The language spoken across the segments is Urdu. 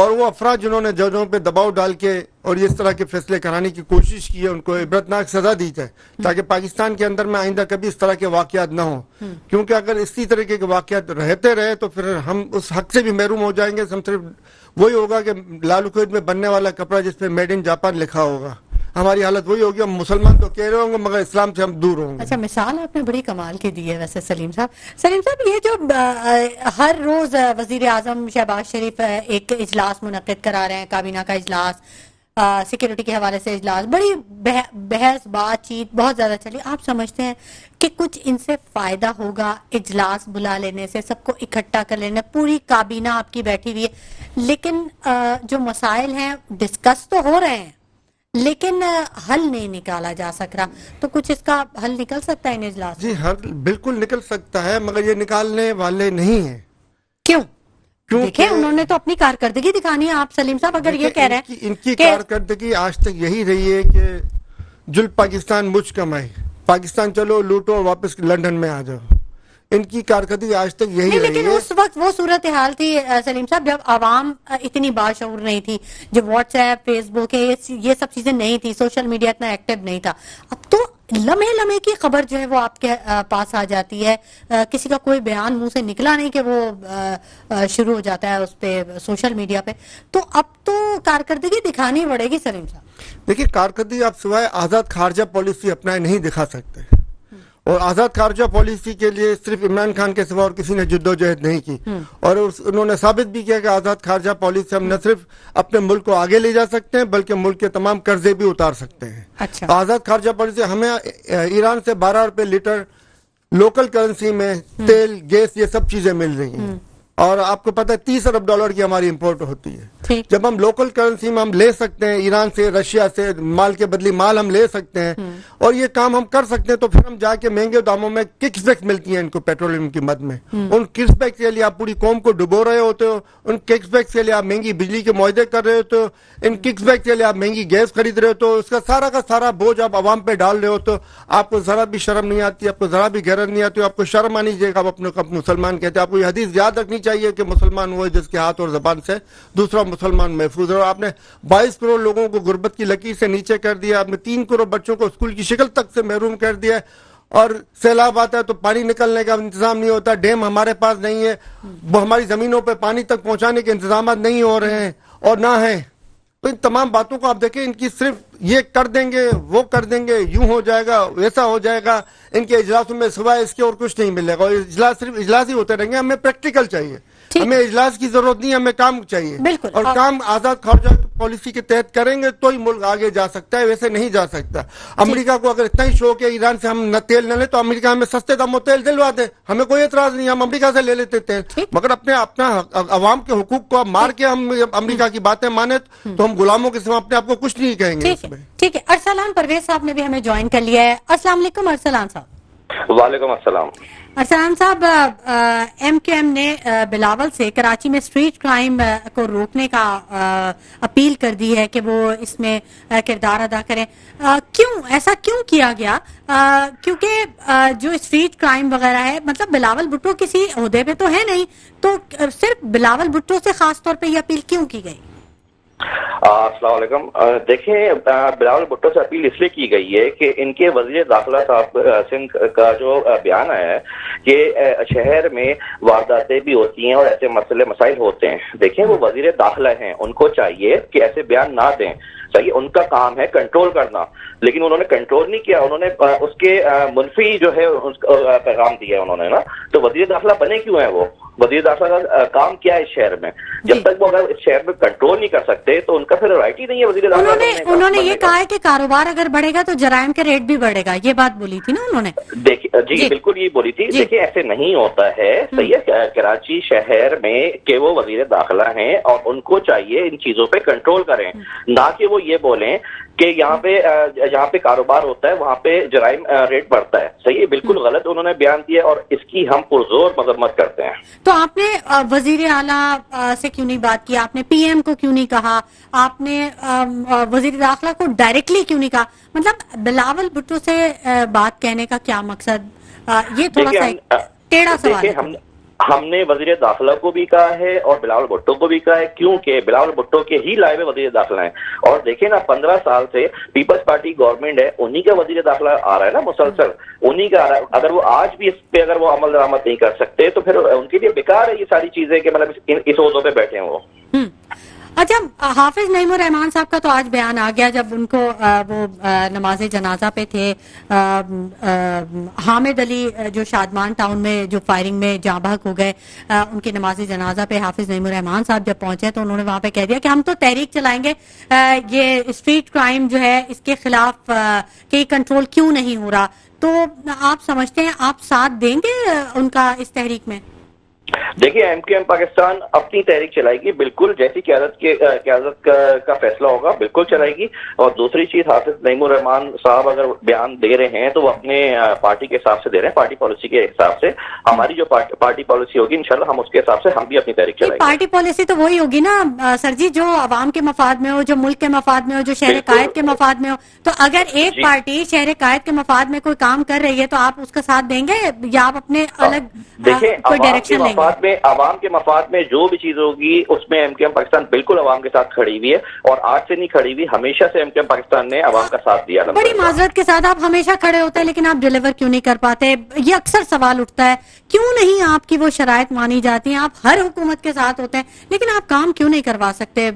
اور وہ افراد جنہوں نے ججوں پہ دباؤ ڈال کے اور اس طرح کے فیصلے کرانے کی کوشش کی ہے ان کو عبرتناک سزا دی جائے تاکہ پاکستان کے اندر میں آئندہ کبھی اس طرح کے واقعات نہ ہوں. کیونکہ اگر اسی طریقے کے واقعات رہتے رہے تو پھر ہم اس حق سے بھی محروم ہو جائیں گے. ہم صرف وہی ہوگا کہ لالو قید میں بننے والا کپڑا جس پہ میڈ ان جاپان لکھا ہوگا, ہماری حالت وہی ہوگی. ہم مسلمان تو کہہ رہے ہوں گے مگر اسلام سے ہم دور ہوں گے. اچھا, مثال آپ نے بڑی کمال کی دی ہے ویسے سلیم صاحب, یہ جو ہر روز وزیر اعظم شہباز شریف ایک اجلاس منعقد کرا رہے ہیں, کابینہ کا اجلاس, سیکیورٹی کے حوالے سے اجلاس, بڑی بحث بات چیت بہت زیادہ چلی. آپ سمجھتے ہیں کہ کچھ ان سے فائدہ ہوگا اجلاس بلا لینے سے, سب کو اکٹھا کر لینے, پوری کابینہ آپ کی بیٹھی ہوئی ہے, لیکن جو مسائل ہیں ڈسکس تو ہو رہے ہیں لیکن حل نہیں نکالا جا سک رہا, تو کچھ اس کا حل نکل سکتا ہے ان اجلاس؟ جی حل بالکل نکل سکتا ہے مگر یہ نکالنے والے نہیں ہیں. کیوں؟ دیکھیں انہوں نے تو اپنی کارکردگی دکھانی ہے. آپ سلیم صاحب اگر یہ کہہ رہے ہیں ان کی کارکردگی آج تک یہی رہی ہے کہ جل پاکستان مجھ کمائے, پاکستان چلو لوٹو اور واپس لندن میں آ جاؤ. ان کی کارکردگی آج تک یہی رہی ہے. لیکن اس وقت وہ صورتحال تھی سلیم صاحب جب عوام اتنی باشعور نہیں تھی, جب واٹس ایپ, فیس بک, یہ سب چیزیں نہیں تھی, سوشل میڈیا اتنا ایکٹیو نہیں تھا. اب تو لمحے لمحے کی خبر جو ہے وہ آپ کے پاس آ جاتی ہے, کسی کا کوئی بیان منہ سے نکلا نہیں کہ وہ شروع ہو جاتا ہے اس پہ سوشل میڈیا پہ. تو اب تو کارکردگی دکھانی پڑے گی سلیم صاحب. دیکھیے کارکردگی آپ سوائے آزاد خارجہ پالیسی اپنائے نہیں دکھا سکتے, اور آزاد خارجہ پالیسی کے لیے صرف عمران خان کے سوا اور کسی نے جدوجہد نہیں کی, اور انہوں نے ثابت بھی کیا کہ آزاد خارجہ پالیسی ہم نہ صرف اپنے ملک کو آگے لے جا سکتے ہیں بلکہ ملک کے تمام قرضے بھی اتار سکتے ہیں. اچھا, آزاد خارجہ پالیسی ہمیں ایران سے 12 روپے لیٹر لوکل کرنسی میں تیل, گیس, یہ سب چیزیں مل رہی ہیں, اور آپ کو پتہ ہے 30 ارب ڈالر کی ہماری امپورٹ ہوتی ہے. جب ہم لوکل کرنسی میں ہم لے سکتے ہیں ایران سے, رشیا سے, مال کے بدلی مال ہم لے سکتے ہیں اور یہ کام ہم کر سکتے ہیں, تو پھر ہم جا کے مہنگے داموں میں ککس بیک ملتی ہیں ان کو پیٹرولیم کی مد میں. ان ککس بیک کے لیے آپ پوری قوم کو ڈبو رہے ہوتے ہو, ان ککس بیک کے لیے آپ مہنگی بجلی کے معاہدے کر رہے ہوتے ہو, ان ککس بیک کے لیے آپ مہنگی گیس خرید رہے ہوتے ہو, اس کا سارا بوجھ آپ عوام پہ ڈال رہے ہوتے ہو. آپ کو ذرا بھی شرم نہیں آتی, آپ کو ذرا بھی غیرت نہیں آتی, آپ کو شرم آنی چاہیے کہ آپ اپنے کو مسلمان کہتے ہیں. آپ کو یہ حدیث یاد رکھنی چاہیے کہ مسلمان وہ ہے جس کے ہاتھ اور زبان سے دوسرا مسلمان محفوظ ہے. اور آپ نے 22 کروڑ لوگوں کو غربت کی لکیر سے نیچے کر دیا, آپ نے 3 کروڑ بچوں کو اسکول کی شکل تک سے محروم کر دیا, اور سیلاب آتا ہے تو پانی نکلنے کا انتظام نہیں ہوتا, ڈیم ہمارے پاس نہیں ہے, وہ ہماری زمینوں پہ پانی تک پہنچانے کے انتظامات نہیں ہو رہے ہیں اور نہ ہیں. تو ان تمام باتوں کو آپ دیکھیں, ان کی صرف یہ کر دیں گے, وہ کر دیں گے, یوں ہو جائے گا, ویسا ہو جائے گا, ان کے اجلاسوں میں سوائے اس کے اور کچھ نہیں ملے گا. اور اجلاس صرف اجلاس ہی ہوتے رہیں گے. ہمیں پریکٹیکل چاہیے, ہمیں اجلاس کی ضرورت نہیں, ہمیں کام چاہیے, اور کام آزاد خارجہ پالیسی کے تحت کریں گے تو ہی ملک آگے جا سکتا ہے, ویسے نہیں جا سکتا. امریکہ کو اگر اتنا ہی شوق ہے ایران سے ہم نہ تیل نہ لیں تو امریکہ ہمیں سستے داموں تیل دلوا دے, ہمیں کوئی اعتراض نہیں, ہم امریکہ سے لے لیتے تیل. مگر اپنا عوام کے حقوق کو مار کے ہم امریکہ کی باتیں مانے تو ہم غلاموں کے سوا اپنے آپ کو کچھ نہیں کہیں گے. ٹھیک ہے, ارسلان پرویز صاحب نے بھی ہمیں جوائن کر لیا ہے. السلام علیکم ارسلان صاحب. وعلیکم السلام. ارسلان صاحب, ایم کیو ایم نے بلاول سے کراچی میں اسٹریٹ کرائم کو روکنے کا اپیل کر دی ہے کہ وہ اس میں کردار ادا کریں. ایسا کیوں کیا گیا؟ کیونکہ جو اسٹریٹ کرائم وغیرہ ہے, مطلب بلاول بھٹو کسی عہدے پہ تو ہے نہیں, تو صرف بلاول بھٹو سے خاص طور پہ یہ اپیل کیوں کی گئی؟ السلام علیکم. دیکھیں, بلاول بھٹو سے اپیل اس لیے کی گئی ہے کہ ان کے وزیر داخلہ صاحب سندھ کا جو بیان آیا ہے کہ شہر میں وارداتیں بھی ہوتی ہیں اور ایسے مسائل ہوتے ہیں. دیکھیں, وہ وزیر داخلہ ہیں, ان کو چاہیے کہ ایسے بیان نہ دیں. چاہیے, ان کا کام ہے کنٹرول کرنا, لیکن انہوں نے کنٹرول نہیں کیا, انہوں نے اس کے منفی جو ہے پیغام دیا انہوں نے نا. تو وزیر داخلہ بنے کیوں ہیں؟ وہ وزیر داخلہ کا کام کیا ہے اس شہر میں؟ جب تک وہ اگر اس شہر میں کنٹرول نہیں کر سکتے تو ان کا پھر رائٹ ہی نہیں ہے وزیر داخلہ. انہوں نے یہ کہا ہے کہ کاروبار اگر بڑھے گا تو جرائم کا ریٹ بھی بڑھے گا, یہ بات بولی تھی نا انہوں نے. جی بالکل یہ بولی تھی. دیکھیں, ایسے نہیں ہوتا ہے, صحیح ہے, کراچی شہر میں کہ وہ وزیر داخلہ ہیں اور ان کو چاہیے ان چیزوں پہ کنٹرول کریں, نہ کہ وہ یہ بولیں کہ یہاں پہ کاروبار ہوتا ہے وہاں پہ جرائم ریٹ بڑھتا ہے. صحیح ہے, بالکل غلط انہوں نے بیان دیا اور اس کی ہم پرزور مذمت کرتے ہیں. تو آپ نے وزیر اعلیٰ سے کیوں نہیں بات کی؟ آپ نے پی ایم کو کیوں نہیں کہا؟ آپ نے وزیر داخلہ کو ڈائریکٹلی کیوں نہیں کہا؟ مطلب بلاول بھٹو سے بات کہنے کا کیا مقصد؟ یہ تھوڑا سا ٹیڑھا سوال ہے. ہم نے وزیر داخلہ کو بھی کہا ہے اور بلاول بھٹو کو بھی کہا ہے، کیونکہ بلاول بھٹو کے ہی لائے ہوئے وزیر داخلہ ہیں، اور دیکھیں نا 15 سال سے پیپلز پارٹی گورنمنٹ ہے، انہی کا وزیر داخلہ آ رہا ہے نا مسلسل، انہی کا آ رہا ہے. اگر وہ آج بھی اس پہ اگر وہ عمل درآمد نہیں کر سکتے تو پھر ان کے لیے بیکار ہے یہ ساری چیزیں کہ مطلب اس عہدوں پہ بیٹھے ہیں وہ. اچھا، حافظ نعیم الرحمان صاحب کا تو آج بیان آ گیا جب ان کو وہ نماز جنازہ پہ تھے، حامد علی جو شادمان ٹاؤن میں جو فائرنگ میں جاں بحق ہو گئے، ان کی نماز جنازہ پہ حافظ نعیم الرحمان صاحب جب پہنچے تو انہوں نے وہاں پہ کہہ دیا کہ ہم تو تحریک چلائیں گے، یہ اسٹریٹ کرائم جو ہے اس کے خلاف کہ کنٹرول کیوں نہیں ہو رہا. تو آپ سمجھتے ہیں آپ ساتھ دیں گے ان کا اس تحریک میں؟ دیکھیے ایم کیو ایم پاکستان اپنی تحریک چلائے گی، بالکل جیسی قیادت کا فیصلہ ہوگا بالکل چلائے گی. اور دوسری چیز، حافظ نعیم الرحمان صاحب اگر بیان دے رہے ہیں تو وہ اپنے پارٹی کے حساب سے دے رہے ہیں، پارٹی پالیسی کے حساب سے. ہماری جو پارٹی پالیسی ہوگی انشاءاللہ ہم اس کے حساب سے ہم بھی اپنی تحریک چلائیں گے. پارٹی پالیسی تو وہی ہوگی نا سر جی، جو عوام کے مفاد میں ہو، جو ملک کے مفاد میں ہو، جو شہر قائد کے مفاد میں ہو. تو اگر ایک پارٹی شہر قائد کے مفاد میں کوئی کام کر رہی ہے تو آپ اس کا ساتھ دیں گے یا آپ اپنے الگ کوئی ڈائریکشن لیں گے؟ عوام کے مفاد میں جو بھی چیز ہوگی اس میں ایم کیو ایم پاکستان بالکل عوام کے ساتھ کھڑی ہوئی ہے، اور آج سے نہیں کھڑی ہوئی، ہمیشہ سے ایم کیو ایم پاکستان نے عوام کا ساتھ دیا. بڑی معذرت کے ساتھ، آپ ہمیشہ کھڑے ہوتے ہیں لیکن آپ ڈیلیور کیوں نہیں کر پاتے؟ یہ اکثر سوال اٹھتا ہے، کیوں نہیں آپ کی وہ شرائط مانی جاتی ہیں؟ آپ ہر حکومت کے ساتھ ہوتے ہیں لیکن آپ کام کیوں نہیں کروا سکتے؟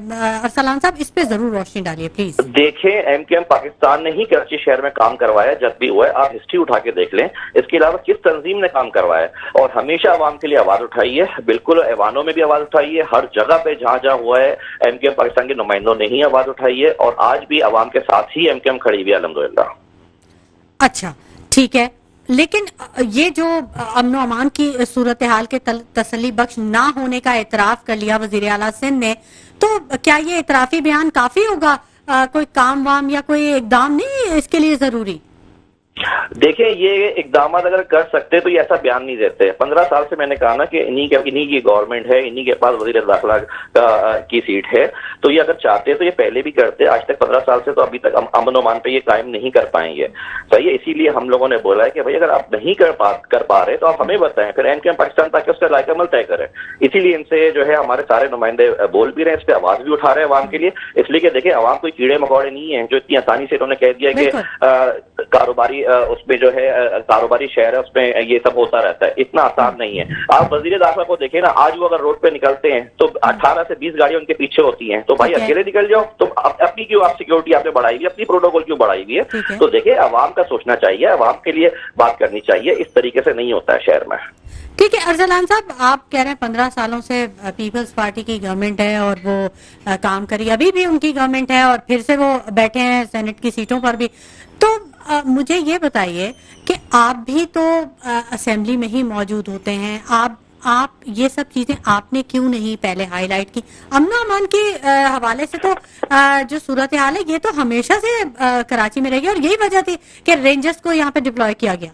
ارسلان صاحب اس پہ ضرور روشنی ڈالیے پلیز. دیکھیں ایم کیو ایم پاکستان نے ہی کراچی شہر میں کام کروایا جب بھی ہوا ہے، آپ ہسٹری اٹھا کے دیکھ لیں. اس کے علاوہ کس تنظیم نے کام کروایا اور ہمیشہ عوام کے لیے آواز اٹھائی ہے، بالکل ایوانوں میں بھی آواز اٹھائی ہے، ہر جگہ پہ جہاں جہاں ہوا ہے ایم کیو ایم پاکستان کے نمائندوں نے ہی آواز اٹھائی ہے، اور آج بھی عوام کے ساتھ ہی ایم کیو ایم کھڑی ہوئی ہے الحمدللہ. اچھا ٹھیک ہے، لیکن یہ جو امن و امان کی صورتحال کے تسلی بخش نہ ہونے کا اعتراف کر لیا وزیر اعلیٰ سندھ نے، تو کیا یہ اعترافی بیان کافی ہوگا؟ کوئی کام وام یا کوئی اقدام نہیں اس کے لیے ضروری؟ دیکھیں یہ اقدامات اگر کر سکتے تو یہ ایسا بیان نہیں دیتے. 15 سال سے میں نے کہا نا کہ انہی کی گورنمنٹ ہے، انہی کے پاس وزیر داخلہ کی سیٹ ہے، تو یہ اگر چاہتے تو یہ پہلے بھی کرتے. آج تک 15 سال سے تو ابھی تک امن و امان پہ یہ قائم نہیں کر پائیں گے. صحیح ہے، اسی لیے ہم لوگوں نے بولا ہے کہ بھائی اگر آپ نہیں کر پا رہے تو آپ ہمیں بتائیں، پھر ایم کیو ایم پاکستان تاکہ اس کا لائق عمل طے کرے. اسی لیے ان سے جو ہے ہمارے سارے نمائندے بول بھی رہے ہیں، اس پہ آواز بھی اٹھا رہے ہیں عوام کے لیے. اس لیے کہ دیکھیں عوام کوئی کیڑے مکوڑے نہیں ہیں جو اتنی آسانی سے انہوں نے کہہ دیا کہ کاروباری اس میں جو ہے کاروباری شہر ہے اس میں یہ سب ہوتا رہتا ہے. اتنا آسان نہیں ہے. آپ وزیر داخلہ کو دیکھیں نا، آج وہ اگر روڈ پہ نکلتے ہیں تو 18 سے 20 گاڑیاں ان کے پیچھے ہوتی ہیں، تو بھائی اکیلے نکل جاؤ. تو اپنی کیوں آپ سیکورٹی آپ نے بڑھائی ہوئی ہے، اپنی پروٹوکول کیوں بڑھائی ہوئی ہے؟ تو دیکھیں عوام کا سوچنا چاہیے، عوام کے لیے بات کرنی چاہیے. اس طریقے سے نہیں ہوتا ہے شہر میں. ٹھیک ہے ارسلان صاحب، آپ کہہ رہے ہیں 15 سالوں سے پیپلز پارٹی کی گورنمنٹ ہے اور وہ کام کری، ابھی بھی ان کی گورنمنٹ ہے اور پھر سے وہ بیٹھے ہیں سینٹ کی سیٹوں پر بھی. تو مجھے یہ بتائیے کہ آپ بھی تو اسمبلی میں ہی موجود ہوتے ہیں، آپ یہ سب چیزیں آپ نے کیوں نہیں پہلے ہائی لائٹ کی؟ امن و امان کے حوالے سے تو جو صورتحال ہے یہ تو ہمیشہ سے کراچی میں رہی ہے، اور یہی وجہ تھی کہ رینجرز کو یہاں پہ ڈپلوائے کیا گیا.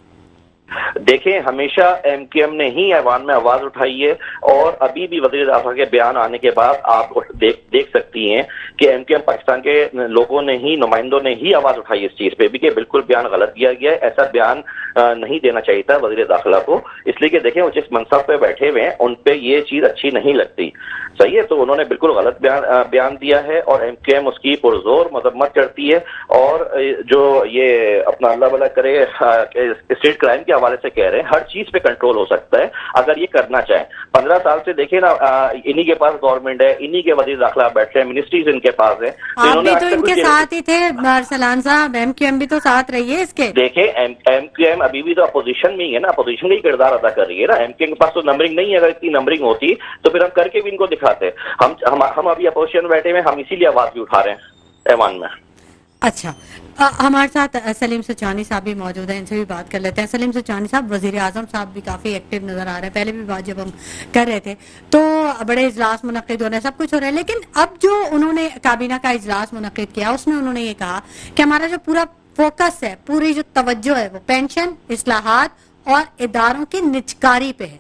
دیکھیں ہمیشہ ایم کیو ایم نے ہی ایوان میں آواز اٹھائی ہے، اور ابھی بھی وزیر داخلہ کے بیان آنے کے بعد آپ دیکھ سکتی ہیں کہ ایم کیو ایم پاکستان کے لوگوں نے ہی، نمائندوں نے ہی آواز اٹھائی اس چیز پہ بھی کہ بالکل بیان غلط دیا گیا ہے. ایسا بیان نہیں دینا چاہیے تھا وزیر داخلہ کو، اس لیے کہ دیکھیں وہ جس منصب پہ بیٹھے ہوئے ہیں ان پہ یہ چیز اچھی نہیں لگتی. صحیح ہے، تو انہوں نے بالکل غلط بیان دیا ہے، اور ایم کیو ایم اس کی پرزور مذمت کرتی ہے. اور جو یہ اپنا اللہ بھلا کرے اسٹریٹ کرائم کے حوالے سے کہہ رہے ہیں، ہر چیز پہ کنٹرول ہو سکتا ہے اگر یہ کرنا چاہیں. 15 سال سے دیکھیں نا، انہی کے پاس گورنمنٹ ہے، انہی کے وزیر داخلہ بیٹھے ہیں، منسٹریز ان کے پاس ہیں. آپ بھی تو ان کے ساتھ ہی تھے ارسلان صاحب، ایم کیو ایم بھی تو ساتھ رہی ہے اس کے. دیکھیں ایم کیو ایم ابھی بھی تو اپوزیشن میں ہی ہے نا، اپوزیشن کا ہی کردار ادا کر رہی ہے نا. ایم کیو ایم کے پاس تو نمبرنگ نہیں ہے، اگر اتنی نمبرنگ ہوتی تو پھر ہم کر کے بھی ان کو دکھاتے. ہم ابھی اپوزیشن میں بیٹھے ہوئے، ہم اسی لیے آواز بھی اٹھا رہے ہیں ایوان میں. اچھا، ہمارے ساتھ سلیم سچانی صاحب بھی موجود ہیں، ان سے بھی بات کر لیتے ہیں. سلیم سچانی صاحب، وزیر اعظم صاحب بھی کافی ایکٹیو نظر آ رہے ہیں. پہلے بھی بات جب ہم کر رہے تھے تو بڑے اجلاس منعقد ہو رہے ہیں، سب کچھ ہو رہا ہے، لیکن اب جو انہوں نے کابینہ کا اجلاس منعقد کیا اس میں انہوں نے یہ کہا کہ ہمارا جو پورا فوکس ہے، پوری جو توجہ ہے وہ پینشن، اصلاحات اور اداروں کی نجکاری پہ ہے.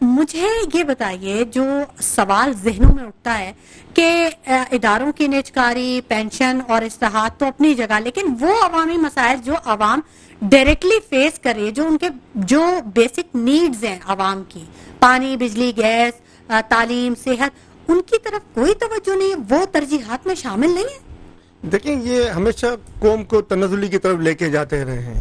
مجھے یہ بتائیے، جو سوال ذہنوں میں اٹھتا ہے کہ اداروں کی نجکاری، پینشن اور اصلاحات تو اپنی جگہ، لیکن وہ عوامی مسائل جو عوام ڈائریکٹلی فیس کرے، جو ان کے جو بیسک نیڈز ہیں عوام کی، پانی، بجلی، گیس، تعلیم، صحت، ان کی طرف کوئی توجہ نہیں ہے، وہ ترجیحات میں شامل نہیں ہے؟ دیکھیں، یہ ہمیشہ قوم کو تنزلی کی طرف لے کے جاتے رہے ہیں،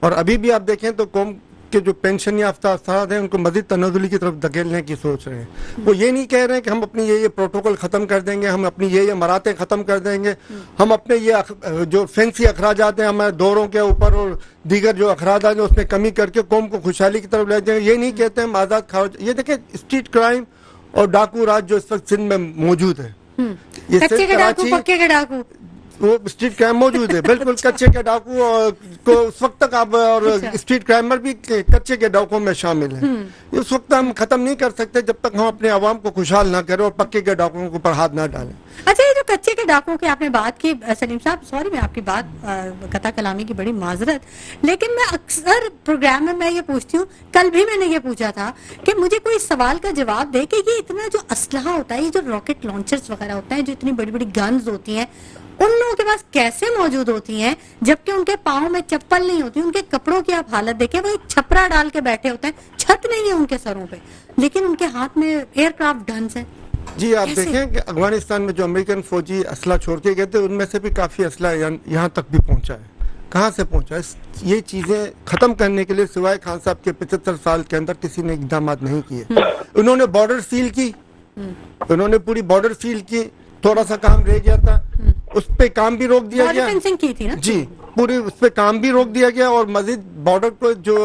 اور ابھی بھی آپ دیکھیں تو قوم کے جو پینشن یافتہ افراد ہیں ان کو مزید تنزلی کی طرف دھکیلنے کی سوچ رہے ہیں. وہ یہ نہیں کہہ رہے ہیں کہ ہم اپنی یہ پروٹوکول ختم کر دیں گے، ہم اپنی یہ مراتب ختم کر دیں گے، ہم اپنے یہ جو فینسی اخراجات ہیں ہمارے دوروں کے اوپر اور دیگر جو اخراجات ہیں اس میں کمی کر کے قوم کو خوشحالی کی طرف لے جائیں گے. یہ نہیں کہتے ہم آزاد خارج. یہ دیکھیں، اسٹریٹ کرائم اور ڈاکو راج جو اس وقت سندھ میں موجود ہے، یہ کچے کے ڈاکو، پکے کے ڈاکو، وہ اسٹریٹ کرائم موجود ہے، بالکل کچے کے ڈاکو کو اس وقت تک آپ، اور اسٹریٹ کرائمر بھی کچے کے ڈاکو میں شامل ہیں. اس وقت ہم ختم نہیں کر سکتے جب تک ہم اپنے عوام کو خوشحال نہ کریں اور پکے کے ڈاکوؤں کے اوپر ہاتھ نہ ڈالیں. اچھا، یہ جو کچے کے ڈاکوں کی آپ نے بات کی سلیم صاحب، سوری میں آپ کی بات قطع کلامی کی بڑی معذرت، لیکن میں اکثر پروگرام میں یہ پوچھتی ہوں، کل بھی میں نے یہ پوچھا تھا کہ مجھے کوئی سوال کا جواب دے کہ یہ اتنا جو اسلحہ ہوتا ہے، یہ جو راکٹ لانچرز وغیرہ ہوتے ہیں، جو اتنی بڑی بڑی گنز ہوتی ہیں، ان لوگوں کے پاس کیسے موجود ہوتی ہیں جبکہ ان کے پاؤں میں چپل نہیں ہوتی؟ ان کے کپڑوں کی آپ حالت دیکھیں، وہ ایک چھپرا ڈال کے بیٹھے ہوتے ہیں، چھت نہیں ہے ان کے سروں پہ، لیکن ان کے ہاتھ میں ایئر کرافٹ گنز ہیں. جی، آپ دیکھیں کہ افغانستان میں جو امریکن فوجی اسلحہ چھوڑ کے گئے تھے ان میں سے بھی کافی اسلحہ یہاں تک بھی پہنچا ہے. کہاں سے پہنچا ہے؟ یہ چیزیں ختم کرنے کے لیے سوائے خان صاحب کے 75 سال کے اندر کسی نے اقدامات نہیں کیے. انہوں نے بارڈر سیل کی، انہوں نے پوری بارڈر سیل کی، تھوڑا سا کام رہ گیا تھا، اس پہ کام بھی روک دیا گیا. کی تھی نا؟ جی، پوری اس پہ کام بھی روک دیا گیا، اور مزید بارڈر کو جو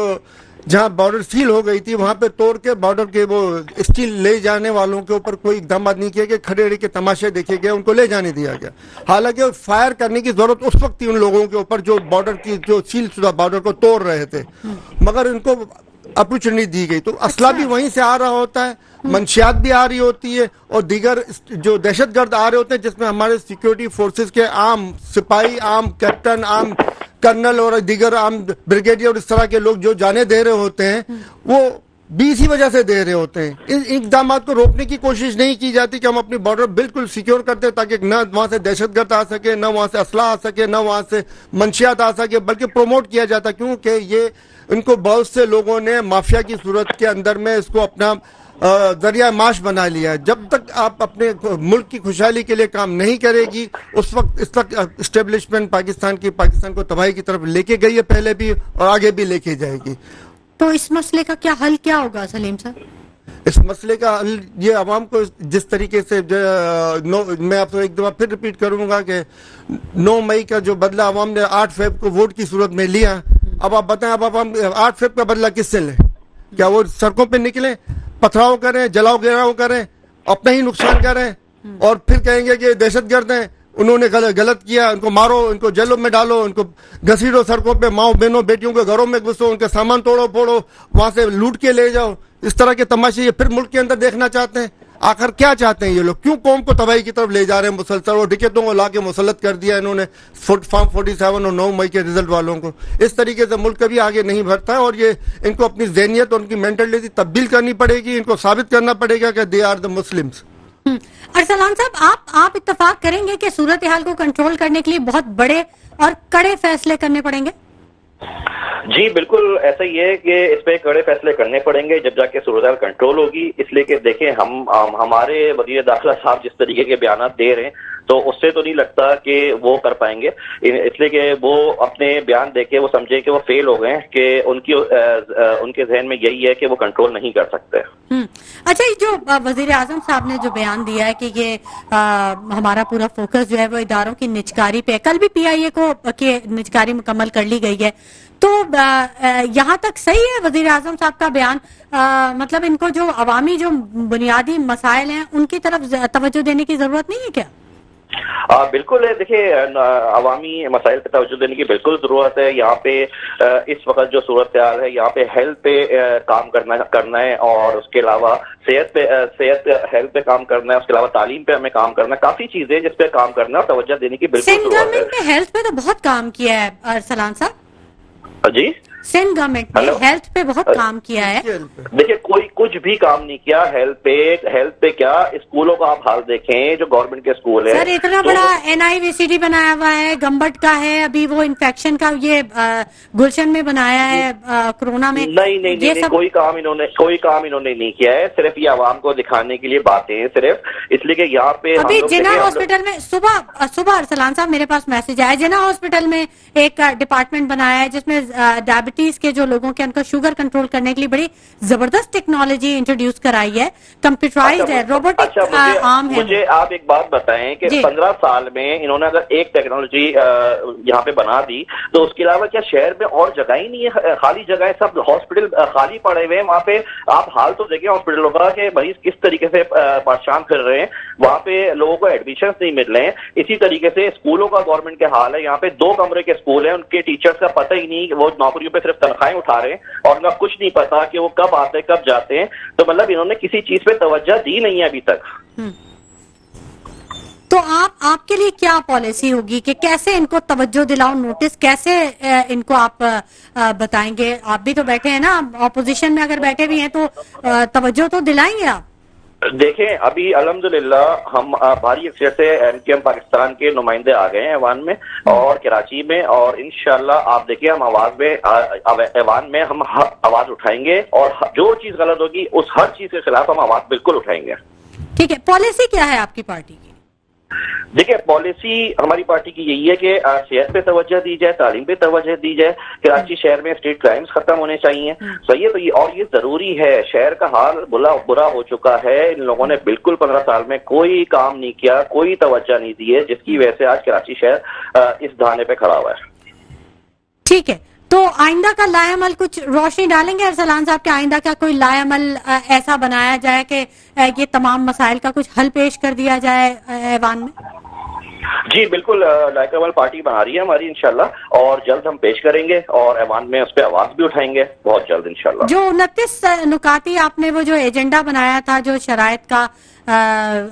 جہاں بارڈر سیل ہو گئی تھی وہاں پہ توڑ کے بارڈر کے وہ اسٹیل لے جانے والوں کے اوپر کوئی اقدامات نہیں کیے گئے. کھڑے رہ کے تماشے دیکھے گئے، ان کو لے جانے دیا گیا. حالانکہ فائر کرنے کی ضرورت اس وقت تھی ان لوگوں کے اوپر جو بارڈر کی جو سیل شدہ بارڈر کو توڑ رہے تھے، مگر ان کو اپرچونٹی دی گئی. تو اسلحہ بھی وہیں سے آ رہا ہوتا ہے، منشیات بھی آ رہی ہوتی ہے، اور دیگر جو دہشت گرد آ رہے ہوتے ہیں جس میں ہمارے سیکیورٹی فورسز کے عام سپاہی، عام کیپٹن، عام کرنل اور دیگر عام بریگیڈیئر اور اس طرح کے لوگ جو جانے دے رہے ہوتے ہیں، وہ بھی اسی وجہ سے دے رہے ہوتے ہیں. ان اقدامات کو روکنے کی کوشش نہیں کی جاتی کہ ہم اپنی بارڈر بالکل سیکیور کرتے تاکہ نہ وہاں سے دہشت گرد آ سکے، نہ وہاں سے اسلحہ آ سکے، نہ وہاں سے منشیات آ سکے، بلکہ پروموٹ کیا جاتا، کیونکہ یہ ان کو بہت سے لوگوں نے مافیا کی صورت کے اندر میں اس کو اپنا ذریعہ معاش بنا لیا ہے. جب تک آپ اپنے ملک کی خوشحالی کے لیے کام نہیں کرے گی، اس وقت اس تک اسٹیبلشمنٹ پاکستان کو تباہی کی طرف لے کے گئی ہے پہلے بھی اور آگے بھی لے کے جائے گی. تو اس مسئلے کا کیا حل کیا ہوگا سلیم صاحب؟ اس مسئلے کا حل یہ عوام کو جس طریقے سے میں آپ کو ایک دفعہ پھر ریپیٹ کروں گا کہ 9 مئی کا جو بدلہ عوام نے 8 فیب کو ووٹ کی صورت میں لیا، اب آپ بتائیں، اب ہم 8 فیب کا بدلہ کس سے لیں؟ کیا وہ سڑکوں پہ نکلیں، پتھراؤ کریں، جلاؤ گراؤ کریں، اپنا ہی نقصان کریں، اور پھر کہیں گے کہ دہشت گرد ہیں، انہوں نے غلط کیا، ان کو مارو، ان کو جیلوں میں ڈالو، ان کو گھسیٹو سڑکوں پہ، ماؤں بہنوں بیٹیوں کے گھروں میں گھسو، ان کے سامان توڑو پھوڑو، وہاں سے لوٹ کے لے جاؤ. اس طرح کے تماشے یہ پھر ملک کے اندر دیکھنا چاہتے ہیں؟ آخر کیا چاہتے ہیں یہ لوگ؟ کیوں قوم کو تباہی کی طرف لے جا رہے ہیں مسلسل؟ اور ڈکیتوں کو لا کے مسلط کر دیا انہوں نے فارم 47 اور 9 مئی کے رزلٹ والوں کو. اس طریقے سے ملک کبھی آگے نہیں بڑھتا ہے، اور یہ ان کو اپنی ذہنیت اور ان کی مینٹلٹی تبدیل کرنی پڑے گی. ان کو ثابت کرنا پڑے گا کہ the are the Muslims. Arsalan صاحب، آپ اتفاق کریں گے کہ صورتحال کو کنٹرول کرنے کے لیے بہت بڑے اور کڑے فیصلے کرنے پڑیں گے؟ جی بالکل ایسا ہی ہے کہ اس پہ کڑے فیصلے کرنے پڑیں گے جب جا کے صورتحال کنٹرول ہوگی. اس لیے کہ دیکھیں، ہمارے وزیر داخلہ صاحب جس طریقے کے بیانات دے رہے ہیں تو اس سے تو نہیں لگتا کہ وہ کر پائیں گے، اس لیے کہ وہ اپنے بیان دے کے وہ سمجھے کہ وہ فیل ہو گئے، کہ ان کے ذہن میں یہی ہے کہ وہ کنٹرول نہیں کر سکتے. اچھا، یہ جو وزیر اعظم صاحب نے جو بیان دیا ہے کہ یہ ہمارا پورا فوکس جو ہے وہ اداروں کی نجکاری پہ، کل بھی PIA کو کہ نجکاری مکمل کر لی گئی ہے، تو یہاں تک صحیح ہے وزیر اعظم صاحب کا بیان؟ مطلب ان کو جو عوامی جو بنیادی مسائل ہیں ان کی طرف توجہ دینے کی ضرورت نہیں ہے کیا؟ بالکل ہے. دیکھیے، عوامی مسائل پہ توجہ دینے کی بالکل ضرورت ہے. یہاں پہ اس وقت جو صورتحال ہے یہاں پہ ہیلتھ پہ کام کرنا ہے، اور اس کے علاوہ صحت ہیلتھ پہ کام کرنا ہے، اس کے علاوہ تعلیم پہ ہمیں کام کرنا ہے. کافی چیزیں جس پہ کام کرنا ہے اور توجہ دینے کی بالکل ضرورت ہے. گورنمنٹ نے ہیلتھ پہ تو بہت کام کیا ہے ارسلان صاحب. جی، سندھ گورنمنٹ نے ہلو؟ ہیلتھ پہ بہت کام کیا ہے. دیکھیے کوئی کچھ بھی کام نہیں کیا ہیلتھ پہ کیا اسکولوں کا آپ حال دیکھیں جو گورنمنٹ کے اسکول ہے سر اتنا بڑا NIVCT بنایا ہوا ہے, گمبٹ کا ہے, ابھی وہ انفیکشن کا یہ گلشن میں بنایا ہے کورونا میں. نہیں کوئی کام انہوں نے نہیں کیا ہے, صرف یہ عوام کو دکھانے کے لیے باتیں ہیں صرف, اس لیے کہ یہاں پہ ابھی جنا ہاسپٹل میں صبح ارسلان صاحب میرے پاس میسج آیا, جنا ہاسپٹل میں ایک ڈپارٹمنٹ بنایا ہے جس میں ڈائبٹیز کے جو لوگوں کے ان کا شوگر کنٹرول کرنے کے لیے بڑی زبردست ٹیکنالوجی انٹروڈیوس کرائی ہے, کمپیوٹرائزڈ ہے, روبوٹک آرم ہے. مجھے آپ ایک بات بتائیں کہ 15 سال میں انہوں نے اگر ایک ٹیکنالوجی یہاں پہ بنا دی تو اس کے علاوہ کیا شہر میں اور جگہ ہی نہیں ہے, خالی جگہ ہے, سب ہاسپٹل خالی پڑے ہوئے ہیں وہاں پہ. آپ حال تو دیکھیں ہاسپٹلوں کا کہ مریض کس طریقے سے پریشان پھر رہے ہیں, وہاں پہ لوگوں کو ایڈمیشنز نہیں مل رہے ہیں. اسی طریقے سے اسکولوں کا گورنمنٹ کے حال ہے, یہاں پہ 2 کمرے کے اسکول ہیں, ان کے ٹیچرز کا پتہ ہی نہیں, وہ نوکریوں پہ صرف تنخواہیں اٹھا رہے ہیں اور ان کا کچھ نہیں پتا کہ وہ کب آتے ہیں کب جاتے ہیں. تو مطلب انہوں نے کسی چیز پہ توجہ دی نہیں ہے ابھی تک. تو آپ کے لیے کیا پالیسی ہوگی کہ کیسے ان کو توجہ دلاؤ, نوٹس کیسے ان کو آپ بتائیں گے؟ آپ بھی تو بیٹھے ہیں نا اپوزیشن میں, اگر بیٹھے بھی ہیں تو توجہ تو دلائیں گے آپ. دیکھیں ابھی الحمدللہ ہم بھاری اکثریت سے MKM پاکستان کے نمائندے آ گئے ہیں ایوان میں اور کراچی میں, اور انشاءاللہ آپ دیکھیں ہم ایوان میں ہم آواز اٹھائیں گے اور جو چیز غلط ہوگی اس ہر چیز کے خلاف ہم آواز بالکل اٹھائیں گے. ٹھیک ہے, پالیسی کیا ہے آپ کی پارٹی کی؟ دیکھیں پالیسی ہماری پارٹی کی یہی ہے کہ صحت پہ توجہ دی جائے, تعلیم پہ توجہ دی جائے, کراچی شہر میں اسٹریٹ کرائمز ختم ہونے چاہیے. صحیح ہے, تو یہ اور یہ ضروری ہے. شہر کا حال برا ہو چکا ہے, ان لوگوں نے بالکل 15 سال میں کوئی کام نہیں کیا, کوئی توجہ نہیں دی ہے, جس کی وجہ سے آج کراچی شہر اس دھانے پہ کھڑا ہوا ہے. ٹھیک ہے, تو آئندہ کا لائے عمل کچھ روشنی ڈالیں گے ارسلان صاحب کہ آئندہ کا کوئی لائے عمل ایسا بنایا جائے کہ یہ تمام مسائل کا کچھ حل پیش کر دیا جائے ایوان میں؟ جی بالکل, لائق عمل پارٹی بنا رہی ہے ہماری انشاءاللہ, اور جلد ہم پیش کریں گے اور ایوان میں اس پہ آواز بھی اٹھائیں گے بہت جلد انشاءاللہ. جو 29 نکاتی آپ نے وہ جو ایجنڈا بنایا تھا جو شرائط کا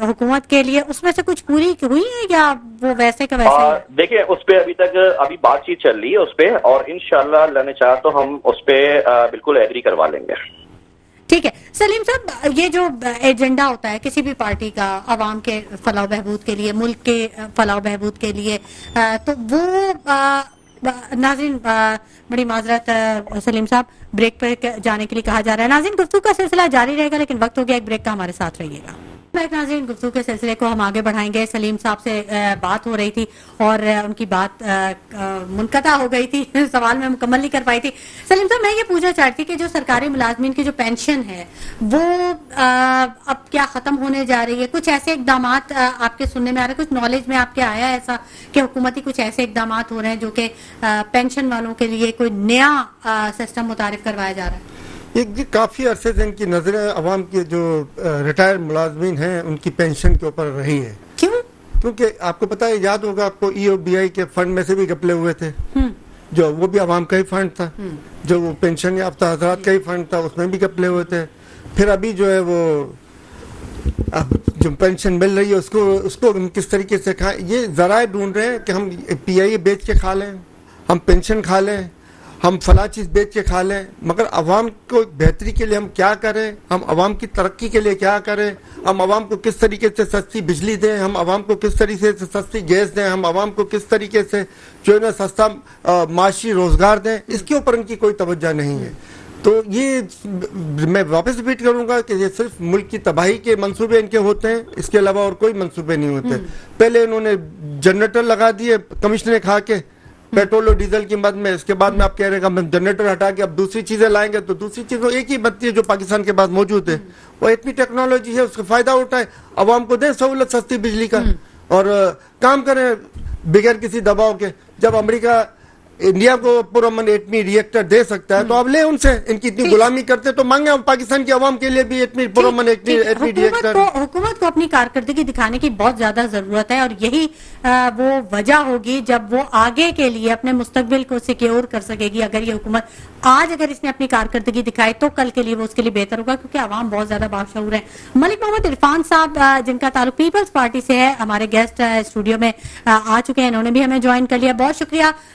حکومت کے لیے, اس میں سے کچھ پوری ہوئی ہے یا وہ ویسے کا ویسے؟ دیکھیں اس پہ ابھی بات چیت چل رہی ہے اس پہ, اور انشاءاللہ اللہ نے چاہا تو ہم اس پہ بالکل ایگری کروا لیں گے. ٹھیک ہے سلیم صاحب, یہ جو ایجنڈا ہوتا ہے کسی بھی پارٹی کا عوام کے فلاح و بہبود کے لیے, ملک کے فلاح و بہبود کے لیے, تو وہ ناظرین بڑی معذرت سلیم صاحب, بریک پر جانے کے لیے کہا جا رہا ہے. ناظرین گفتگو کا سلسلہ جاری رہے گا لیکن وقت ہو گیا ایک بریک کا, ہمارے ساتھ رہیے گا. ناظرین گفتگو کے سلسلے کو ہم آگے بڑھائیں گے. سلیم صاحب سے بات ہو رہی تھی اور ان کی بات منقطع ہو گئی تھی, سوال میں مکمل نہیں کر پائی تھی. سلیم صاحب میں یہ پوچھنا چاہتی کہ جو سرکاری ملازمین کی جو پینشن ہے وہ اب کیا ختم ہونے جا رہی ہے؟ کچھ ایسے اقدامات آپ کے سننے میں آ رہے ہیں, کچھ نالج میں آپ کے آیا ہے ایسا کہ حکومتی کچھ ایسے اقدامات ہو رہے ہیں جو کہ پینشن والوں کے لیے کوئی نیا سسٹم متعارف کروایا جا رہا ہے؟ یہ کافی عرصے سے ان کی نظریں عوام کے جو ریٹائر ملازمین ہیں ان کی پینشن کے اوپر رہی ہے. کیوں؟ کیونکہ آپ کو پتا ہے, یاد ہوگا آپ کو EOBI کے فنڈ میں سے بھی گپلے ہوئے تھے, جو وہ بھی عوام کا ہی فنڈ تھا, جو وہ پینشن یافتہ حضرات کا ہی فنڈ تھا, اس میں بھی گپلے ہوئے تھے. پھر ابھی جو ہے وہ اب جو پینشن مل رہی ہے اس کو ہم کس طریقے سے کھائیں, یہ ذرائع ڈھونڈ رہے ہیں کہ ہم PIA بیچ کے کھا لیں, ہم پینشن کھا لیں, ہم فلاں چیز بیچ کے کھا لیں. مگر عوام کو بہتری کے لیے ہم کیا کریں, ہم عوام کی ترقی کے لیے کیا کریں, ہم عوام کو کس طریقے سے سستی بجلی دیں, ہم عوام کو کس طریقے سے سستی گیس دیں, ہم عوام کو کس طریقے سے جو ہے نا سستا معاشی روزگار دیں, اس کے اوپر ان کی کوئی توجہ نہیں ہے. تو یہ میں واپس ریپیٹ کروں گا کہ یہ صرف ملک کی تباہی کے منصوبے ان کے ہوتے ہیں, اس کے علاوہ اور کوئی منصوبے نہیں ہوتے. پہلے انہوں نے جنریٹر لگا دیے کمشنر کھا کے پیٹرول اور ڈیزل کی مد میں, اس کے بعد میں آپ کہہ رہے ہیں کہ ہم جنریٹر ہٹا کے اب دوسری چیزیں لائیں گے, تو دوسری چیزوں ایک ہی بنتی ہے جو پاکستان کے پاس موجود ہے, وہ اتنی ٹیکنالوجی ہے, اس کا فائدہ اٹھائیں, عوام کو دیں سہولت سستی بجلی کا اور کام کریں بغیر کسی دباؤ کے. جب امریکہ انڈیا کو پرامن ایٹمی ری ایکٹر دے سکتا ہے تو آپ لیں ان سے, ان کی اتنی غلامی کرتے تو مانگیں ہم پاکستان کی عوام کے لیے بھی ایٹمی پرامن ایٹمی ری ایکٹر. حکومت کو اپنی کارکردگی دکھانے کی بہت زیادہ ضرورت ہے, اور یہی وہ وجہ ہوگی جب وہ آگے کے لیے اپنے مستقبل کو سیکیور کر سکے گی. اگر یہ حکومت آج اگر اس نے اپنی کارکردگی دکھائی تو کل کے لیے وہ اس کے لیے بہتر ہوگا, کیونکہ عوام بہت زیادہ باشعور ہے. ملک محمد عرفان صاحب جن کا تعلق پیپلز پارٹی سے ہے, ہمارے گیسٹ اسٹوڈیو میں آ چکے ہیں, انہوں نے بھی ہمیں جوائن کر لیا. بہت شکریہ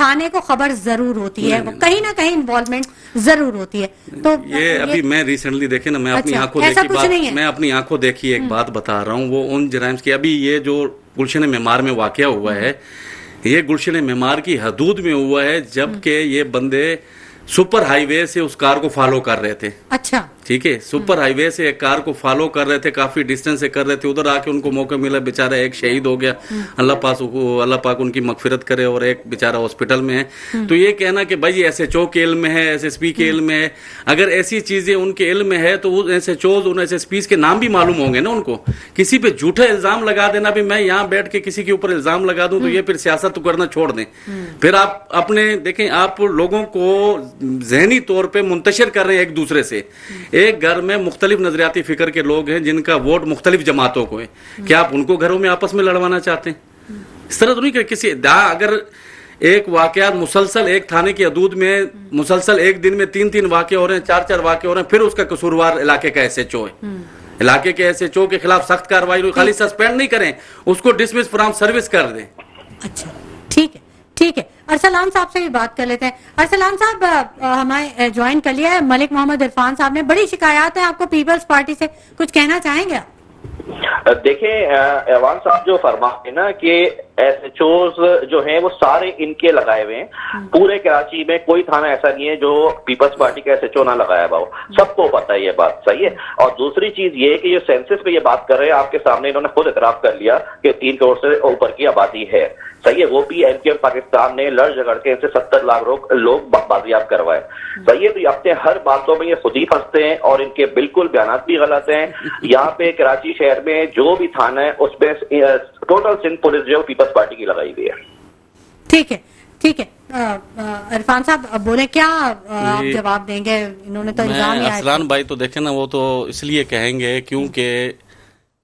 تھانے کو خبر ضرور ہوتی ہے, وہ کہیں نہ کہیں انوالومنٹ ضرور ہوتی ہے. تو یہ ابھی میں ریسنٹلی دیکھے نا, میں اپنی آنکھوں ایسا دیکھی کچھ نہیں ہے. بات, میں اپنی آنکھوں دیکھی ایک بات بتا رہا ہوں, وہ ان جرائم کی. ابھی یہ جو گلشن معمار میں واقعہ ہوا ہے, یہ گلشن معمار کی حدود میں ہوا ہے, جبکہ یہ بندے سپر ہائی وے سے اس کار کو فالو کر رہے تھے. اچھا, ٹھیک ہے, سپر ہائی وے سے ایک کار کو فالو کر رہے تھے, کافی ڈسٹینس سے کر رہے تھے. ادھر آ کے ان کو موقع ملا, بیچارہ ایک شہید ہو گیا, اللہ پاک ان کی مغفرت کرے, اور ایک بیچارہ ہاسپٹل میں ہے. تو یہ کہنا کہ بھائی ایس ایچ او کے علم میں ہے, ایس ایس پی کے علم میں ہے, اگر ایسی چیزیں ان کے علم میں ہے تو وہ ایس ایچ اوز, ان ایس ایس پیز کے نام بھی معلوم ہوں گے نا ان کو. کسی پہ جھوٹا الزام لگا دینا, بھی میں یہاں بیٹھ کے کسی کے اوپر الزام لگا دوں, تو یہ پھر سیاست تو کرنا چھوڑ دیں. پھر آپ اپنے دیکھیں, آپ لوگوں کو ذہنی طور پہ منتشر کر رہے ہیں ایک دوسرے سے. ایک گھر میں مختلف نظریاتی فکر کے لوگ ہیں جن کا ووٹ مختلف جماعتوں کو ہے, کیا آپ ان کو گھروں میں آپس میں لڑوانا چاہتے ہیں؟ اس طرح تو نہیں کہ کسی اگر ایک واقعات مسلسل ایک تھانے کی حدود میں مسلسل ایک دن میں 3 واقع ہو رہے ہیں, 4 واقع ہو رہے ہیں, پھر اس کا قصوروار علاقے کا ایس ایچ او ہے. علاقے کے ایس ایچ او کے خلاف سخت کارروائی, خالی سسپینڈ نہیں کریں, اس کو ڈسمس فرام سروس کر دیں. اچھا ٹھیک ہے, ٹھیک ہے. ارسلان صاحب سے بھی بات کر لیتے ہیں. ارسلان صاحب ہمیں جوائن کر لیا ہے ملک محمد عرفان صاحب نے. بڑی شکایات ہیں آپ کو پیپلز پارٹی سے, کچھ کہنا چاہیں گے آپ؟ دیکھیں ایوان صاحب جو فرماتے ہیں نا کہ ایس ایچ اوز جو ہیں وہ سارے ان کے لگائے ہوئے ہیں, پورے کراچی میں کوئی تھانہ ایسا نہیں ہے جو پیپلز پارٹی کا ایس ایچ او نہ لگایا ہوا ہو, سب کو پتہ ہے یہ بات, صحیح ہے. اور دوسری چیز یہ کہ یہ سینسس پہ یہ بات کر رہے ہیں, آپ کے سامنے انہوں نے خود اعتراف کر لیا کہ 3 کروڑ سے اوپر کی آبادی ہے, صحیح ہے. وہ بھی ایم کیو ایم پاکستان نے لڑ جھگڑ کے ان سے 70 لاکھ لوگ بازیاب کروائے, صحیح ہے. تو اپنے ہر باتوں میں یہ خود ہی پھنستے ہیں, اور ان کے بالکل بیانات بھی غلط ہیں. یہاں پہ کراچی شہر میں جو بھی تھانہ ہے اس میں ٹوٹل سندھ پولیس جو پیپلز پارٹی کی لگائی ہوئی ہے. ٹھیک ہے, ٹھیک ہے. عرفان صاحب بولے کیا آپ جواب دیں گے؟ انہوں نے تو الزام ہی ارسلان بھائی تو دیکھیں نا, وہ تو اس لیے کہیں گے کیونکہ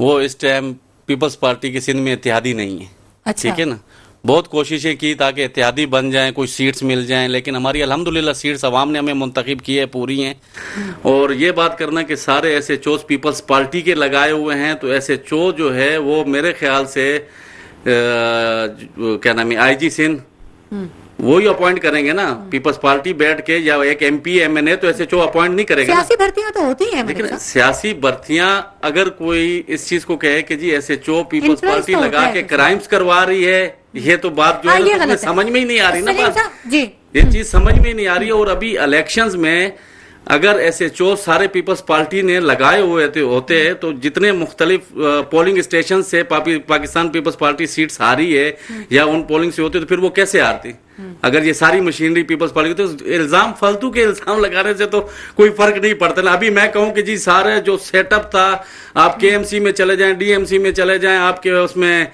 وہ اس ٹائم پیپلز پارٹی کی سندھ میں اتحادی نہیں ہے. ٹھیک ہے نا, بہت کوششیں کی تاکہ اتحادی بن جائیں, کچھ سیٹس مل جائیں, لیکن ہماری الحمدللہ سیٹس عوام نے ہمیں منتخب کی ہے, پوری ہیں. اور یہ بات کرنا کہ سارے S H Os Peoples Party کے لگائے ہوئے ہیں, تو ایس ایچ او جو ہے وہ میرے خیال سے کیا نام ہے, آئی جی سندھ وہی اپوائنٹ کریں گے نا. پیپلز پارٹی بیٹھ کے یا ایک ایم پی ایم این اے تو ایس ایچ او اپوائنٹ نہیں کرے گا. سیاسی بھرتیاں تو ہوتی ہیں, لیکن سیاسی بھرتیاں اگر کوئی اس چیز کو کہے کہ جی S H O Peoples Party لگا کے کرائمز کروا رہی ہے, یہ تو بات جو ہے سمجھ میں ہی نہیں آ رہی نا. یہ چیز سمجھ میں نہیں آ رہی. اور ابھی الیکشنز میں اگر ایس ایچ او سارے پیپلز پارٹی نے لگائے ہوئے ہوتے تو جتنے مختلف پولنگ اسٹیشن سے پاکستان پیپلز پارٹی سیٹس ہاری ہے یا ان پولنگ سے ہوتے تو پھر وہ کیسے ہارتی؟ اگر یہ ساری مشینری پیپلز پارٹی, تو الزام فالتو کے الزام لگانے سے تو کوئی فرق نہیں پڑتا نا. ابھی میں کہوں کہ جی سارے جو سیٹ اپ تھا, آپ کے ایم سی میں چلے جائیں, ڈی ایم سی میں چلے جائیں, آپ کے اس میں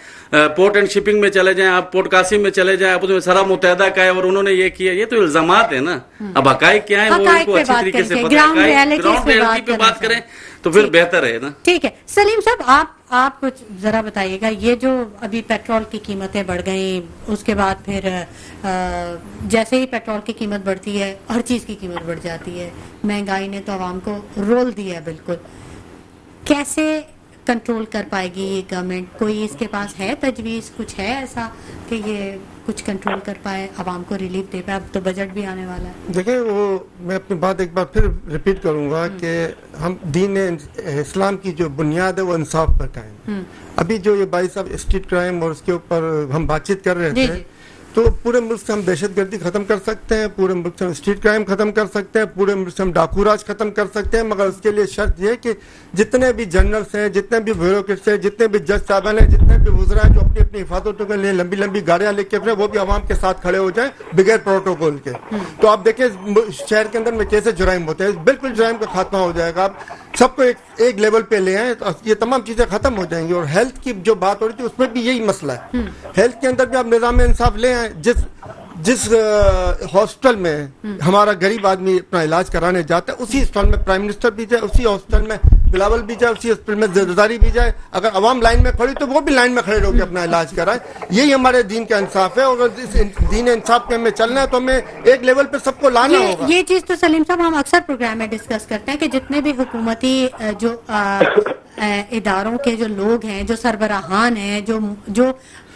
پورٹ اینڈ شپنگ میں چلے جائیں, آپ پورٹ قاسم میں چلے جائیں, آپ اس میں سرا متحدہ کا ہے اور انہوں نے یہ کیا, یہ تو الزامات ہیں نا. اب حقائق کیا ہیں وہ ان کو اچھی طریقے سے پتہ ہے, گراؤنڈ ریئلٹی پہ بات کریں تو پھر بہتر ہے نا. ٹھیک ہے. سلیم صاحب آپ کچھ ذرا بتائیے گا, یہ جو ابھی پیٹرول کی قیمتیں بڑھ گئیں, اس کے بعد پھر جیسے ہی پیٹرول کی قیمت بڑھتی ہے ہر چیز کی قیمت بڑھ جاتی ہے, مہنگائی نے تو عوام کو رول دیا ہے بالکل. کیسے کنٹرول کر پائے گی یہ گورنمنٹ؟ کوئی اس کے پاس ہے تجویز, کچھ ہے ایسا کہ یہ کچھ کنٹرول کر پائے, عوام کو ریلیف دے پائے؟ اب تو بجٹ بھی آنے والا ہے. دیکھیں, وہ میں اپنی بات ایک بار پھر ریپیٹ کروں گا کہ ہم دین اسلام کی جو بنیاد ہے وہ انصاف پر قائم. ابھی جو یہ بھائی صاحب اسٹریٹ کرائم اور اس کے اوپر ہم بات چیت کر رہے تھے, تو پورے ملک سے ہم دہشت گردی ختم کر سکتے ہیں, پورے ملک سے ہم اسٹریٹ کرائم ختم کر سکتے ہیں, پورے ملک سے ہم ڈاکو راج ختم کر سکتے ہیں, مگر اس کے لیے شرط یہ کہ جتنے بھی جنرلس ہیں, جتنے بھی بیوروکریٹس ہیں, جتنے بھی جج صاحبان ہیں, جتنے بھی وزراء ہیں جو اپنی اپنی حفاظتوں کے لیے لمبی لمبی گاڑیاں لے کے اپنے, وہ بھی عوام کے ساتھ کھڑے ہو جائیں بغیر پروٹوکول کے. تو آپ دیکھیں شہر کے اندر میں کیسے جرائم ہوتے ہیں, بالکل جرائم کا خاتمہ ہو جائے گا. آپ سب کو ایک لیول پہ لے آئیں تو یہ تمام چیزیں ختم ہو جائیں گی. اور ہیلتھ کی جو بات ہو رہی تھی اس میں بھی یہی مسئلہ ہے. ہیلتھ کے اندر بھی آپ نظام انصاف لے آئیں. جس ہاسپٹل میں ہمارا غریب آدمی اپنا علاج کرانے جاتا ہے, اسی ہاسپٹل میں پرائم منسٹر بھی جائے, اسی ہاسپٹل میں بلاول بھی جائے, اسی ہاسپٹل میں زرداری بھی جائے. اگر عوام لائن میں کھڑی تو وہ بھی لائن میں کھڑے ہو کے اپنا علاج کرائے. یہی ہمارے دین کا انصاف ہے. اور اس دین انصاف پہ ہمیں چلنا ہے تو ہمیں ایک لیول پہ سب کو لانا ہوگا. یہ چیز تو سلیم صاحب ہم اکثر پروگرام میں ڈسکس کرتے ہیں کہ جتنے بھی حکومتی جو اداروں کے جو لوگ ہیں, جو سربراہان ہیں, جو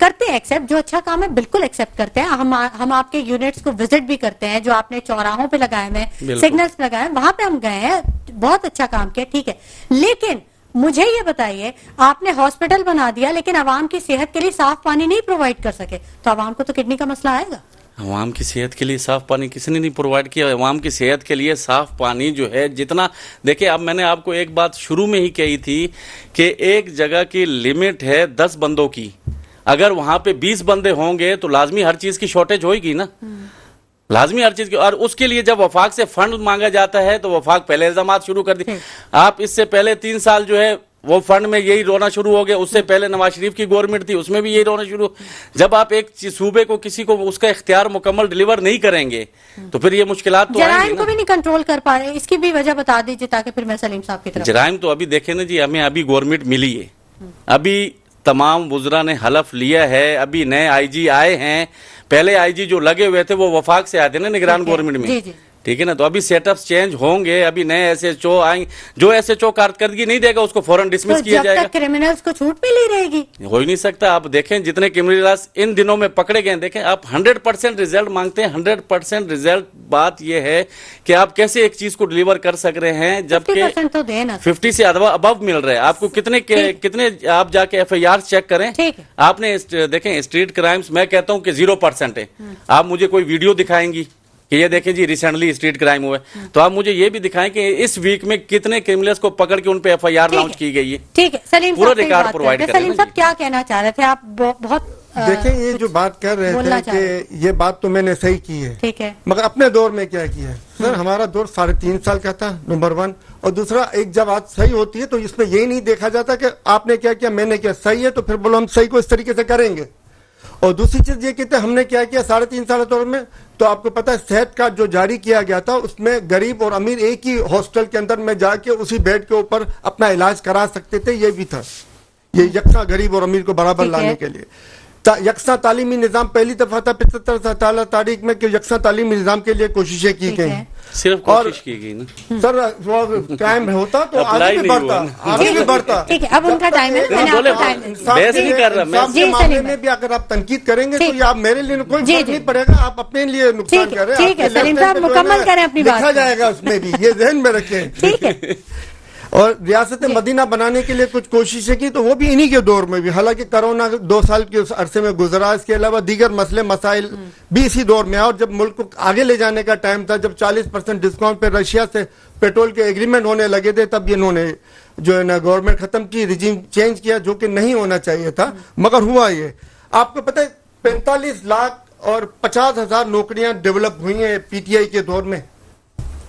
کرتے ہیں ایکسپٹ, جو اچھا کام ہے بالکل ایکسپٹ کرتے ہیں. ہم آپ کے یونٹس کو وزٹ بھی کرتے ہیں, جو آپ نے چوراہوں پہ لگائے ہوئے, سگنلز پہ لگائے ہیں, وہاں پہ ہم گئے ہیں, بہت اچھا کام کیا, ٹھیک ہے. لیکن مجھے یہ بتائیے, آپ نے ہاسپٹل بنا دیا لیکن عوام کی صحت کے لیے صاف پانی نہیں پرووائڈ کر سکے, تو عوام کو تو کڈنی کا مسئلہ آئے گا. عوام کی صحت کے لیے صاف پانی کسی نے نہیں پرووائڈ کیا. عوام کی صحت کے لیے صاف پانی جو ہے جتنا, دیکھیں اب میں نے آپ کو ایک بات شروع میں ہی کہی تھی کہ ایک جگہ کی لمٹ ہے 10 بندوں کی, اگر وہاں پہ 20 بندے ہوں گے تو لازمی ہر چیز کی شارٹیج ہوئے گی نا, لازمی ہر چیز کی. اور اس کے لیے جب وفاق سے فنڈ مانگا جاتا ہے تو وفاق پہلے الزامات شروع کر دی. آپ اس سے پہلے 3 سال جو ہے وہ فنڈ میں یہی رونا شروع ہو گیا, اس سے پہلے نواز شریف کی گورنمنٹ تھی, اس میں بھی یہی رونا شروع. جب آپ ایک صوبے کو کسی کو اس کا اختیار مکمل ڈیلیور نہیں کریں گے تو پھر یہ مشکلات تو آئیں گی. جرائم کو بھی نہیں کنٹرول کر پا رہے, اس کی بھی وجہ بتا دیجیے تاکہ پھر میں سلیم صاحب کی طرف. جرائم تو ابھی دیکھیں نا جی, ہمیں ابھی گورنمنٹ ملی ہے, ابھی تمام وزراء نے حلف لیا ہے, ابھی نئے آئی جی آئے ہیں, پہلے آئی جی جو لگے ہوئے تھے وہ وفاق سے آئے تھے نا نگران گورنمنٹ میں, ٹھیک ہے نا. تو ابھی سیٹ اپس چینج ہوں گے, ابھی نئے ایس ایچ او آئیں گے, جو ایس ایچ او کارکردگی نہیں دے گا اس کو فوراً ڈسمس کیا جائے گا. جب تک کرمنلز کو چھوٹ ملی رہے گی ہو ہی نہیں سکتا. آپ دیکھیں جتنے کرمنلز ان دنوں میں پکڑے گئے, دیکھیں آپ 100% ریزلٹ مانگتے ہیں, 100% ریزلٹ. بات یہ ہے کہ آپ کیسے ایک چیز کو ڈیلیور کر سک رہے ہیں جبکہ 50 سے ابو مل رہے ہیں آپ کو. کتنے آپ جا کے ایف آئی آر چیک کریں, آپ نے دیکھیں اسٹریٹ کرائمز میں کہتا ہوں کہ 0% ہے. آپ مجھے کوئی ویڈیو دکھائیں گی کہ یہ دیکھیں جی ریسنٹلی اسٹریٹ کرائم ہوئے, تو آپ مجھے یہ بھی دکھائیں کہ اس ویک میں کتنے کرمنلز کو پکڑ کے ان پہ ایف آئی آر لانچ کی گئی ہے. ٹھیک ہے سلیم پورا ریکارڈ پرووائڈ کریں. سلیم صاحب کیا کہنا چاہ رہے تھے آپ؟ بہت دیکھیں یہ جو بات کر رہے تھے کہ یہ بات تو میں نے صحیح کی ہے, ٹھیک ہے, مگر اپنے دور میں کیا کیا ہے سر. ہمارا دور 3.5 سال کا تھا, نمبر 1. اور دوسرا, ایک جب بات صحیح ہوتی ہے تو اس میں یہی نہیں دیکھا جاتا کہ آپ نے کیا کیا, میں نے کیا, صحیح ہے تو پھر بولو ہم صحیح کو اس طریقے سے کریں گے. اور دوسری چیز یہ کہتے ہیں ہم نے کیا کیا 3.5 سال دور میں, تو آپ کو پتا ہے صحت کارڈ جو جاری کیا گیا تھا اس میں غریب اور امیر ایک ہی ہاسپٹل کے اندر میں جا کے اسی بیڈ کے اوپر اپنا علاج کرا سکتے تھے. یہ بھی تھا, یہ یکساں غریب اور امیر کو برابر لانے کے لیے. یکساں تعلیمی نظام پہلی دفعہ تھا 75 تاریخ میں کہ یکساں تعلیمی نظام کے لیے کوششیں کی گئی, صرف کوشش کی گئی نا سر. وہ قائم ہوتا تو آگے بھی بڑھتا, آگے بھی بڑھتا. ٹھیک ہے, اب ان کا ٹائم ہے, انصاف کے معاملے میں بھی اگر آپ تنقید کریں گے تو یہ آپ میرے لیے کوئی فرق نہیں پڑے گا, آپ اپنے لیے نقصان کر رہے ہیں. ٹھیک ہے سلیم صاحب مکمل کریں اپنی بات, لکھا جائے گا اس میں بھی, یہ ذہن میں رکھیں. ٹھیک ہے. اور ریاست مدینہ بنانے کے لیے کچھ کوششیں کی تو وہ بھی انہی کے دور میں بھی, حالانکہ کرونا 2 سال کے اس عرصے میں گزرا, اس کے علاوہ دیگر مسئلے مسائل بھی اسی دور میں. اور جب ملک کو آگے لے جانے کا ٹائم تھا, جب 40% ڈسکاؤنٹ پہ رشیا سے پیٹرول کے ایگریمنٹ ہونے لگے تھے, تب انہوں نے جو ہے نا گورنمنٹ ختم کی, رجیم چینج کیا, جو کہ نہیں ہونا چاہیے تھا مگر ہوا. یہ آپ کو پتہ ہے 45 لاکھ اور 50,000 نوکریاں ڈیولپ ہوئی ہیں پی ٹی آئی کے دور میں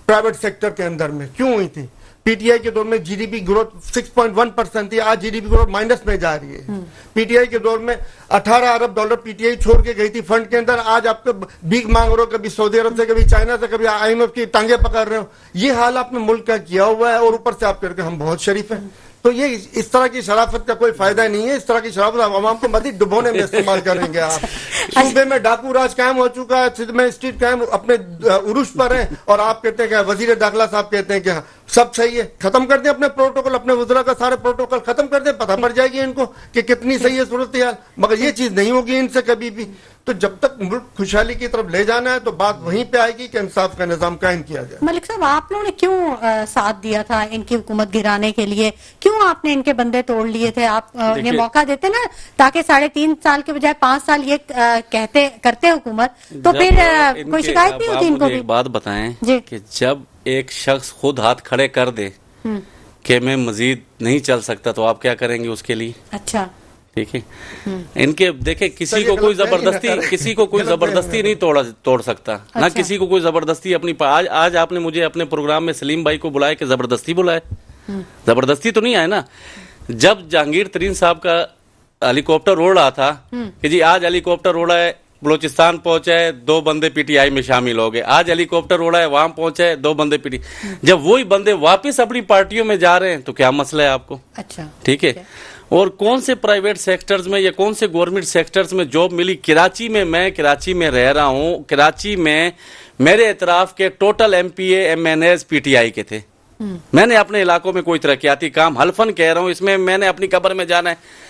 پرائیویٹ سیکٹر کے اندر میں. کیوں ہوئی تھی؟ پی ٹی آئی کے دور میں جی ڈی پی گروتھ 6.1% تھی, آج G D P growth minus میں جا رہی ہے. پی ٹی آئی کے دور میں 18 ارب ڈالر پی ٹی آئی چھوڑ کے گئی تھی فنڈ کے اندر, آج آپ کو بھیک مانگ رہے ہو, کبھی سعودی عرب سے, کبھی چائنا سے, کبھی آئی ایم ایف کی ٹانگیں پکڑ رہے ہو. یہ حال آپ نے ملک کا کیا ہوا ہے, اور اوپر سے آپ کر کے ہم بہت شریف ہیں. تو یہ اس طرح کی شرافت کا کوئی فائدہ نہیں ہے. اس طرح کی شرافت عوام کو مزید ڈبونے میں استعمال کریں گے آپ. صوبے میں ڈاکو راج قائم ہو چکا ہے, سندھ میں اسٹریٹ قائم اپنے عروج پر ہیں, اور آپ کہتے ہیں کہ وزیر داخلہ صاحب کہتے ہیں کہ سب صحیح ہے. ختم کر دیں اپنے پروٹوکول, اپنے وزراء کا سارے پروٹوکول ختم کر دیں, پتہ پڑ جائے گی ان کو کہ کتنی صحیح ہے صورتحال. مگر یہ چیز نہیں ہوگی ان سے کبھی بھی. تو جب تک ملک خوشحالی کی طرف لے جانا ہے تو بات وہیں پہ آئے گی کہ انصاف کا نظام قائم کیا جائے. ملک صاحب, آپ لوگوں نے کیوں ساتھ دیا تھا ان کی حکومت گرانے کے لیے؟ کیوں آپ نے ان کے بندے توڑ لیے تھے؟ آپ انہیں موقع دیتے نا, تاکہ 3.5 سال کے بجائے 5 سال یہ کرتے حکومت, تو پھر کوئی شکایت نہیں ہوتی ان کو بھی. ایک بات بتائیں کہ جب ایک شخص خود ہاتھ کھڑے کر دے کہ میں مزید نہیں چل سکتا, تو آپ کیا کریں گے اس کے لیے؟ اچھا ٹھیک ہے. ان کے دیکھیں کسی کو کوئی زبردستی نہیں توڑ سکتا, نہ کسی کو کوئی زبردستی اپنی. آج آپ نے مجھے اپنے پروگرام میں سلیم بھائی کو بلایا کہ زبردستی بلائے, زبردستی تو نہیں آئے نا. جب جہانگیر ترین صاحب کا ہیلی کاپٹر اڑ رہا تھا کہ جی آج ہیلی کاپٹر اڑا ہے, بلوچستان پہنچا ہے, 2 بندے پی ٹی آئی میں شامل ہو گئے. آج ہیلی کاپٹر اڑا ہے, وہاں پہنچا ہے, 2 بندے پی ٹی. جب وہی بندے واپس اپنی پارٹیوں میں جا رہے ہیں تو کیا مسئلہ ہے آپ کو؟ اچھا ٹھیک ہے. اور کون سے پرائیویٹ سیکٹرز میں یا کون سے گورنمنٹ سیکٹرز میں جاب ملی؟ کراچی میں رہ رہا ہوں, کراچی میں میرے اطراف کے total M P A M N As P T I کے تھے. میں نے اپنے علاقوں میں کوئی ترقیاتی کام حلفاً کہہ رہا ہوں, اس میں میں نے اپنی قبر میں جانا ہے.